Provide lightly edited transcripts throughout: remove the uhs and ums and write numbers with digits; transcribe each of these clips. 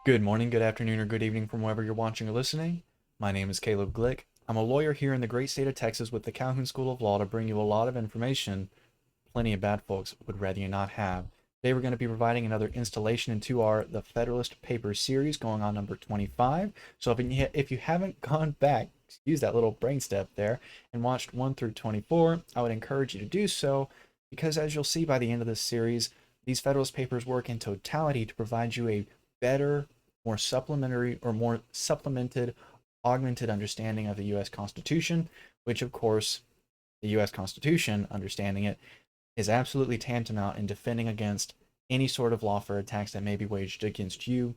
Good morning, good afternoon, or good evening from wherever you're watching or listening. My name is Caleb Glick. I'm a lawyer here in the great state of Texas with the Calhoun School of Law to bring you a lot of information plenty of bad folks would rather you not have. Today we're going to be providing another installation into our The Federalist Papers series going on number 25. So if you haven't gone back, use that little brain step there, and watched 1 through 24, I would encourage you to do so because as you'll see by the end of this series, these Federalist Papers work in totality to provide you a better, more supplementary or more supplemented, augmented understanding of the U.S. Constitution, which of course, the U.S. Constitution, understanding it, is absolutely tantamount in defending against any sort of lawfare attacks that may be waged against you,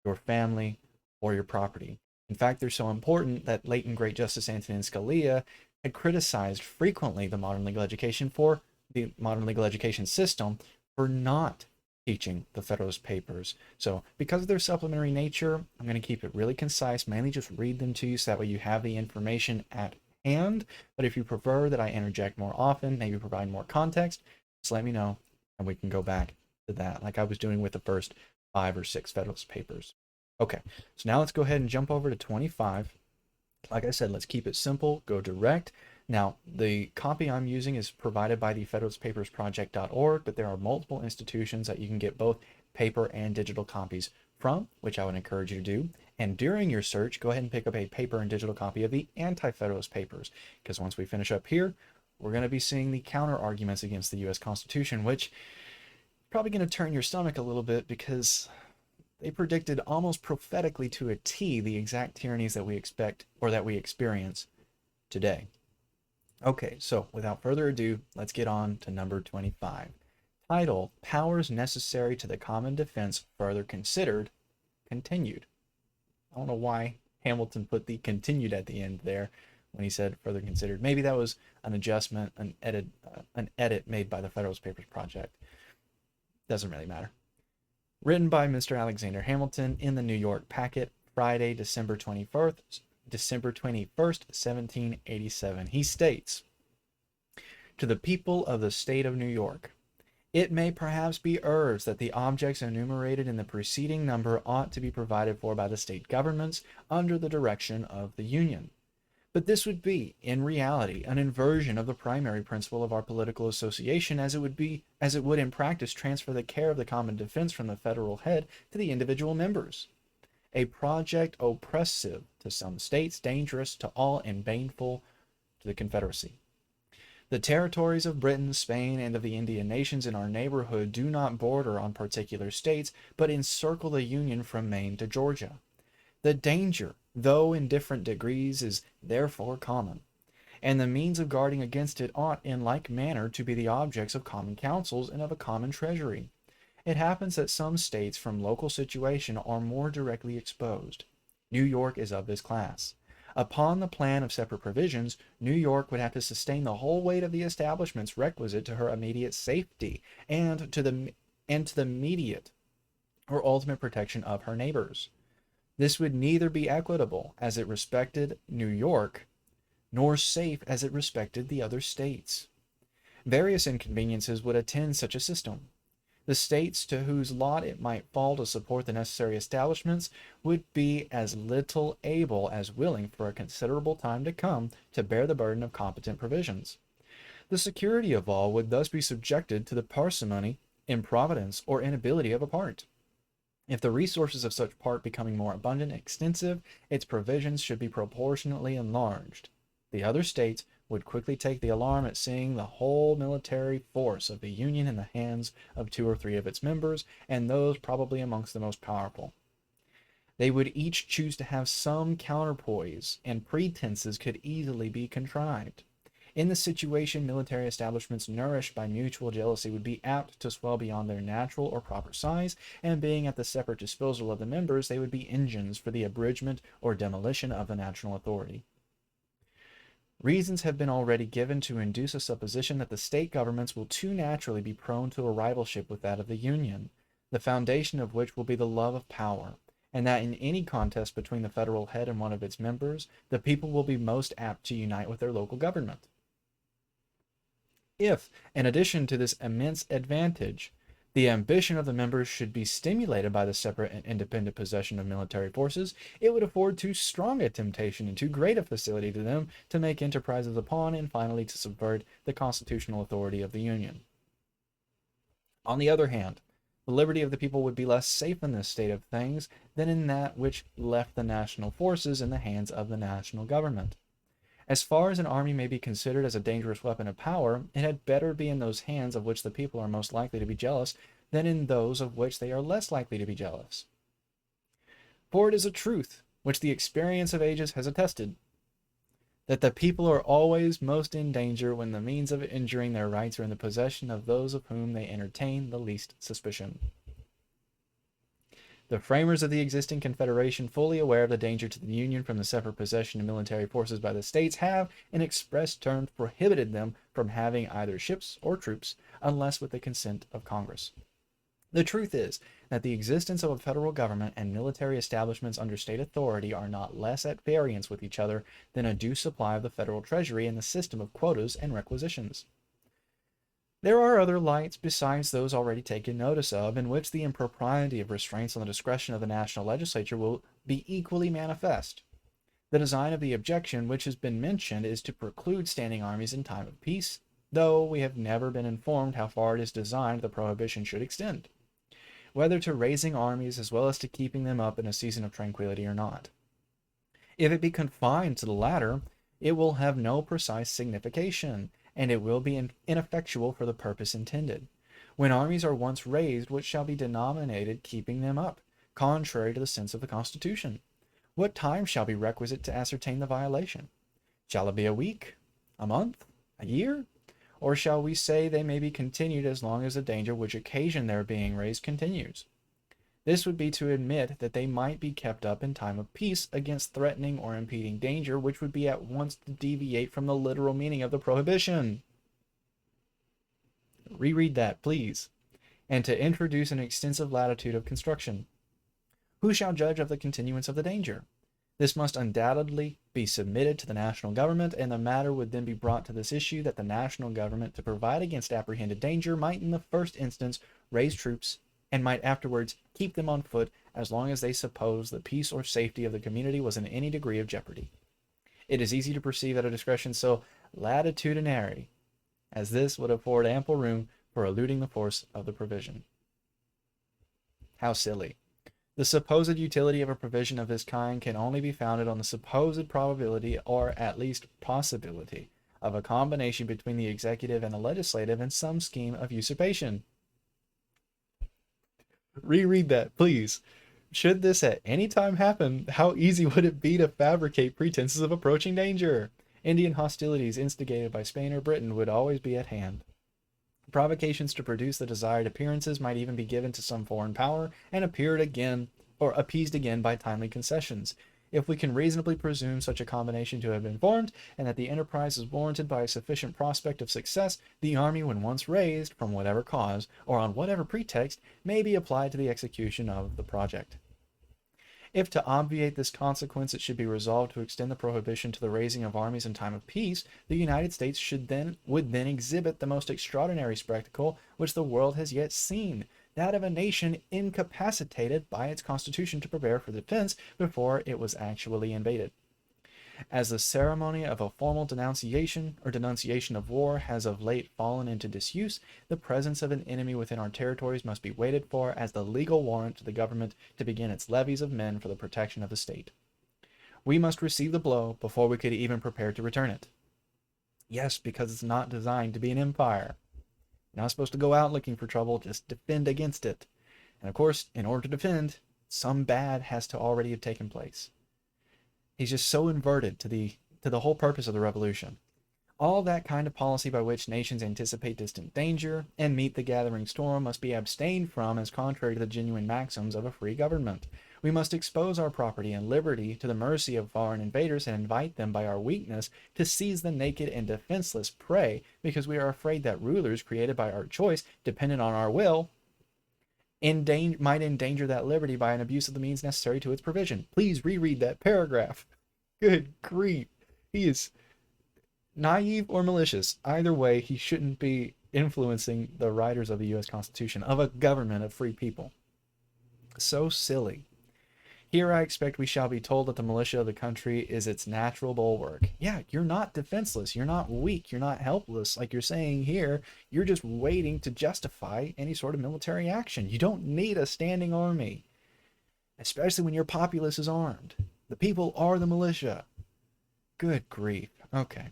your family, or your property. In fact, they're so important that late and great Justice Antonin Scalia had criticized frequently the modern legal education system for not teaching the Federalist Papers. So because of their supplementary nature, I'm going to keep it really concise, mainly just read them to you so that way you have the information at hand. But if you prefer that I interject more often, maybe provide more context, just let me know and we can go back to that like I was doing with the first 5 or 6 Federalist Papers. Okay, so now let's go ahead and jump over to 25. Like I said, let's keep it simple, go direct. Now, the copy I'm using is provided by the federalistpapersproject.org, but there are multiple institutions that you can get both paper and digital copies from, which I would encourage you to do. And during your search, go ahead and pick up a paper and digital copy of the Anti-Federalist Papers, because once we finish up here, we're going to be seeing the counter arguments against the U.S. Constitution, which is probably going to turn your stomach a little bit because they predicted almost prophetically to a T the exact tyrannies that we expect or that we experience today. Okay, so without further ado, let's get on to number 25. Title, Powers Necessary to the Common Defense Further Considered, Continued. I don't know why Hamilton put the continued at the end there when he said further considered. Maybe that was an adjustment, an edit made by the Federalist Papers Project. Doesn't really matter. Written by Mr. Alexander Hamilton in the New York Packet, Friday, December 21st, 1787. He states, "To the people of the state of New York, it may perhaps be urged that the objects enumerated in the preceding number ought to be provided for by the state governments under the direction of the Union. But this would be, in reality, an inversion of the primary principle of our political association, as it would in practice transfer the care of the common defense from the federal head to the individual members. A project oppressive to some states, dangerous to all, and baneful to the Confederacy. The territories of Britain, Spain, and of the Indian nations in our neighborhood do not border on particular states, but encircle the Union from Maine to Georgia. The danger, though in different degrees, is therefore common, and the means of guarding against it ought in like manner to be the objects of common councils and of a common treasury. It happens that some states from local situation are more directly exposed. New York is of this class. Upon the plan of separate provisions, New York would have to sustain the whole weight of the establishments requisite to her immediate safety and to the immediate or ultimate protection of her neighbors. This would neither be equitable as it respected New York, nor safe as it respected the other states. Various inconveniences would attend such a system. The states to whose lot it might fall to support the necessary establishments would be as little able as willing for a considerable time to come to bear the burden of competent provisions. The security of all would thus be subjected to the parsimony, improvidence, or inability of a part. If the resources of such part becoming more abundant and extensive, its provisions should be proportionately enlarged. The other states would quickly take the alarm at seeing the whole military force of the Union in the hands of 2 or 3 of its members, and those probably amongst the most powerful. They would each choose to have some counterpoise, and pretenses could easily be contrived. In this situation, military establishments nourished by mutual jealousy would be apt to swell beyond their natural or proper size, and being at the separate disposal of the members, they would be engines for the abridgment or demolition of the national authority. Reasons have been already given to induce a supposition that the state governments will too naturally be prone to a rivalship with that of the Union, the foundation of which will be the love of power, and that in any contest between the federal head and one of its members, the people will be most apt to unite with their local government. If, in addition to this immense advantage, The ambition of the members should be stimulated by the separate and independent possession of military forces. It would afford too strong a temptation and too great a facility to them to make enterprises upon and finally to subvert the constitutional authority of the Union. On the other hand, the liberty of the people would be less safe in this state of things than in that which left the national forces in the hands of the national government. As far as an army may be considered as a dangerous weapon of power, it had better be in those hands of which the people are most likely to be jealous than in those of which they are less likely to be jealous. For it is a truth, which the experience of ages has attested, that the people are always most in danger when the means of injuring their rights are in the possession of those of whom they entertain the least suspicion. The framers of the existing Confederation, fully aware of the danger to the Union from the separate possession of military forces by the states, have, in express terms, prohibited them from having either ships or troops, unless with the consent of Congress. The truth is that the existence of a federal government and military establishments under state authority are not less at variance with each other than a due supply of the federal treasury and the system of quotas and requisitions. There are other lights besides those already taken notice of, in which the impropriety of restraints on the discretion of the national legislature will be equally manifest. The design of the objection which has been mentioned is to preclude standing armies in time of peace, though we have never been informed how far it is designed the prohibition should extend, whether to raising armies as well as to keeping them up in a season of tranquility or not. If it be confined to the latter, it will have no precise signification, and it will be ineffectual for the purpose intended. When armies are once raised, what shall be denominated keeping them up, contrary to the sense of the Constitution? What time shall be requisite to ascertain the violation? Shall it be a week, a month, a year? Or shall we say they may be continued as long as the danger which occasioned their being raised continues? This would be to admit that they might be kept up in time of peace against threatening or impeding danger, which would be at once to deviate from the literal meaning of the prohibition. Reread that, please. And to introduce an extensive latitude of construction. Who shall judge of the continuance of the danger? This must undoubtedly be submitted to the national government, and the matter would then be brought to this issue, that the national government, to provide against apprehended danger, might in the first instance raise troops, and might afterwards keep them on foot as long as they suppose the peace or safety of the community was in any degree of jeopardy. It is easy to perceive that a discretion so latitudinary as this would afford ample room for eluding the force of the provision. How silly. The supposed utility of a provision of this kind can only be founded on the supposed probability, or at least possibility, of a combination between the executive and the legislative in some scheme of usurpation. Reread that, please. Should this at any time happen, how easy would it be to fabricate pretenses of approaching danger? Indian hostilities instigated by Spain or Britain would always be at hand. Provocations to produce the desired appearances might even be given to some foreign power, and appeared again, or appeased again by timely concessions. If we can reasonably presume such a combination to have been formed, and that the enterprise is warranted by a sufficient prospect of success, the army, when once raised, from whatever cause, or on whatever pretext, may be applied to the execution of the project. If to obviate this consequence it should be resolved to extend the prohibition to the raising of armies in time of peace, the United States would then exhibit the most extraordinary spectacle which the world has yet seen, that of a nation incapacitated by its constitution to prepare for defense before it was actually invaded. As the ceremony of a formal denunciation of war has of late fallen into disuse, the presence of an enemy within our territories must be waited for as the legal warrant to the government to begin its levies of men for the protection of the state. We must receive the blow before we could even prepare to return it. Yes, because it's not designed to be an empire. You're not supposed to go out looking for trouble, just defend against it. And of course, in order to defend, some bad has to already have taken place. He's just so inverted to the whole purpose of the revolution. All that kind of policy by which nations anticipate distant danger and meet the gathering storm must be abstained from as contrary to the genuine maxims of a free government. We must expose our property and liberty to the mercy of foreign invaders and invite them by our weakness to seize the naked and defenseless prey, because we are afraid that rulers created by our choice, dependent on our will, might endanger that liberty by an abuse of the means necessary to its provision. Please reread that paragraph. Good grief. He is naive or malicious. Either way, he shouldn't be influencing the writers of the U.S. Constitution, of a government of free people. So silly. Here I expect we shall be told that the militia of the country is its natural bulwark. Yeah, you're not defenseless. You're not weak. You're not helpless. Like you're saying here, you're just waiting to justify any sort of military action. You don't need a standing army, especially when your populace is armed. The people are the militia. Good grief. Okay.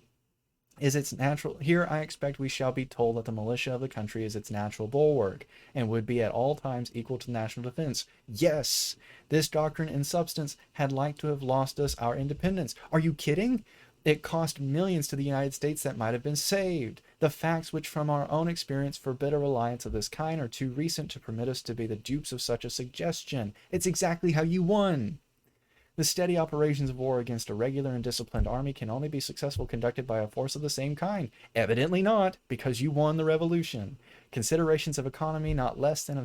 Is its natural here I expect we shall be told that the militia of the country is its natural bulwark and would be at all times equal to national defense. Yes, this doctrine in substance had like to have lost us our independence. Are you kidding? It cost millions to the United States that might have been saved. The facts which from our own experience forbid a reliance of this kind are too recent to permit us to be the dupes of such a suggestion. It's exactly how you won. The steady operations of war against a regular and disciplined army can only be successfully conducted by a force of the same kind. Evidently not, because you won the revolution. Considerations of economy not less than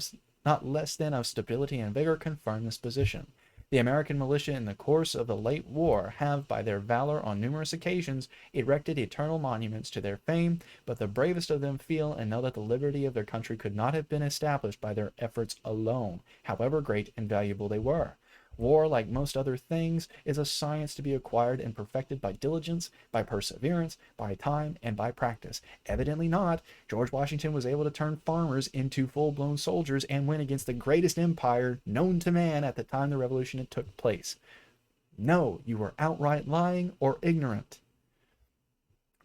of stability and vigor confirm this position. The American militia in the course of the late war have, by their valor on numerous occasions, erected eternal monuments to their fame, but the bravest of them feel and know that the liberty of their country could not have been established by their efforts alone, however great and valuable they were. War, like most other things, is a science to be acquired and perfected by diligence, by perseverance, by time, and by practice. Evidently not. George Washington was able to turn farmers into full-blown soldiers and win against the greatest empire known to man at the time the revolution had took place. No, you were outright lying or ignorant.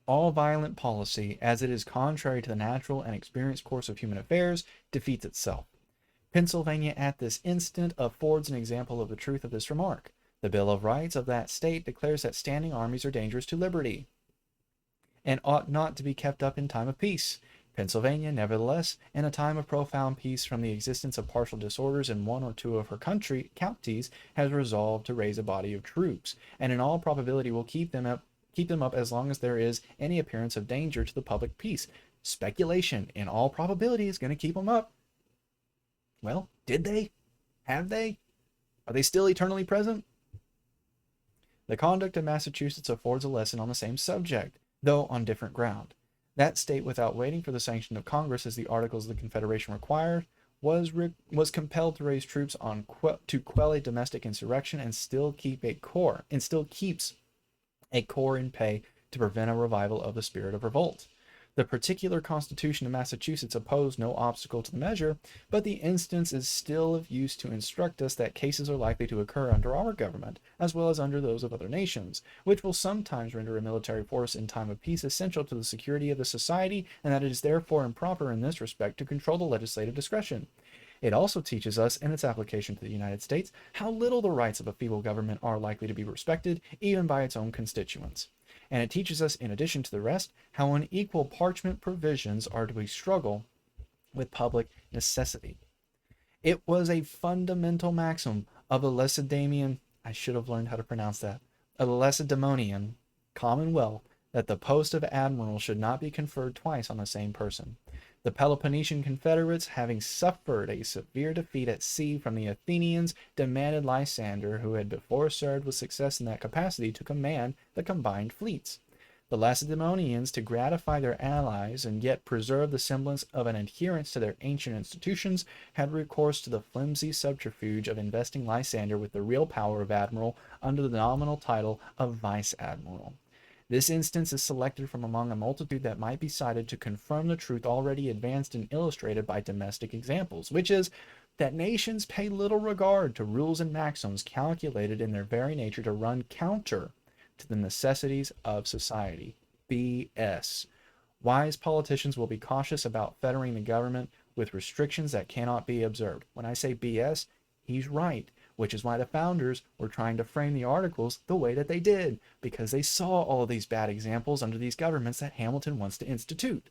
All violent policy, as it is contrary to the natural and experienced course of human affairs, defeats itself. Pennsylvania at this instant affords an example of the truth of this remark. The Bill of Rights of that state declares that standing armies are dangerous to liberty and ought not to be kept up in time of peace. Pennsylvania, nevertheless, in a time of profound peace from the existence of partial disorders in one or two of her counties, has resolved to raise a body of troops, and in all probability will keep them up as long as there is any appearance of danger to the public peace. Speculation, in all probability, is going to keep them up. Well, did they? Have they? Are they still eternally present? The conduct of Massachusetts affords a lesson on the same subject, though on different ground. That state, without waiting for the sanction of Congress as the Articles of the Confederation required, was compelled to raise troops to quell a domestic insurrection and still keeps a corps in pay to prevent a revival of the spirit of revolt. The particular Constitution of Massachusetts opposed no obstacle to the measure, but the instance is still of use to instruct us that cases are likely to occur under our government, as well as under those of other nations, which will sometimes render a military force in time of peace essential to the security of the society, and that it is therefore improper in this respect to control the legislative discretion. It also teaches us, in its application to the United States, how little the rights of a feeble government are likely to be respected, even by its own constituents. And it teaches us, in addition to the rest, how unequal parchment provisions are to be struggle with public necessity. It was a fundamental maxim of the Lacedaemonian, I should have learned how to pronounce that, of the Lacedaemonian Commonwealth, that the post of admiral should not be conferred twice on the same person. The Peloponnesian confederates, having suffered a severe defeat at sea from the Athenians, demanded Lysander, who had before served with success in that capacity, to command the combined fleets. The Lacedaemonians, to gratify their allies and yet preserve the semblance of an adherence to their ancient institutions, had recourse to the flimsy subterfuge of investing Lysander with the real power of admiral under the nominal title of vice-admiral. This instance is selected from among a multitude that might be cited to confirm the truth already advanced and illustrated by domestic examples, which is that nations pay little regard to rules and maxims calculated in their very nature to run counter to the necessities of society. B.S. Wise politicians will be cautious about fettering the government with restrictions that cannot be observed. When I say B.S., he's right, which is why the founders were trying to frame the articles the way that they did, because they saw all of these bad examples under these governments that Hamilton wants to institute.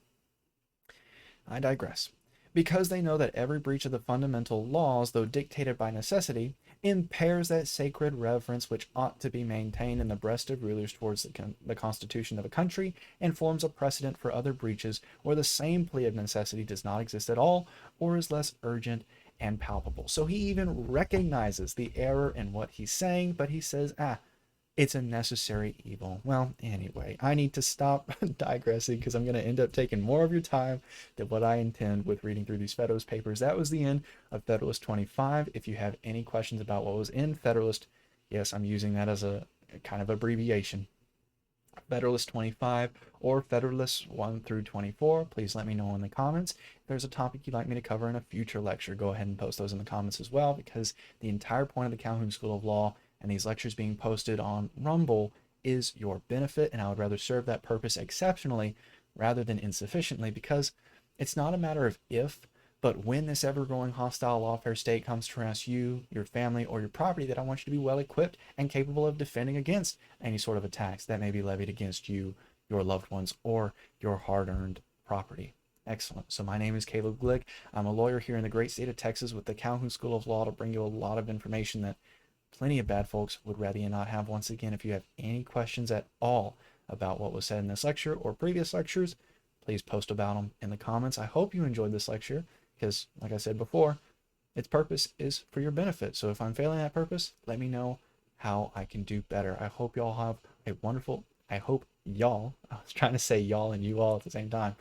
I digress. Because they know that every breach of the fundamental laws, though dictated by necessity, impairs that sacred reverence which ought to be maintained in the breast of rulers towards the constitution of a country, and forms a precedent for other breaches where the same plea of necessity does not exist at all, or is less urgent and palpable. So he even recognizes the error in what he's saying, but he says, It's a necessary evil. Well, anyway, I need to stop digressing because I'm going to end up taking more of your time than what I intend with reading through these Federalist Papers. That was the end of Federalist 25. If you have any questions about what was in Federalist, yes, I'm using that as a kind of abbreviation, Federalist 25 or Federalist 1 through 24, please let me know in the comments. If there's a topic you'd like me to cover in a future lecture, go ahead and post those in the comments as well, because the entire point of the Calhoun School of Law and these lectures being posted on Rumble is your benefit, and I would rather serve that purpose exceptionally rather than insufficiently, because it's not a matter of if, but when this ever-growing hostile lawfare state comes to harass you, your family, or your property, that I want you to be well-equipped and capable of defending against any sort of attacks that may be levied against you, your loved ones, or your hard-earned property. Excellent. So my name is Caleb Glick. I'm a lawyer here in the great state of Texas with the Calhoun School of Law to bring you a lot of information that plenty of bad folks would rather you not have. Once again, if you have any questions at all about what was said in this lecture or previous lectures, please post about them in the comments. I hope you enjoyed this lecture, because like I said before, its purpose is for your benefit. So if I'm failing that purpose, let me know how I can do better. I hope y'all have a wonderful, I was trying to say y'all and you all at the same time.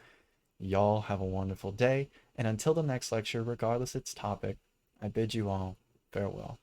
Y'all have a wonderful day. And until the next lecture, regardless its topic, I bid you all farewell.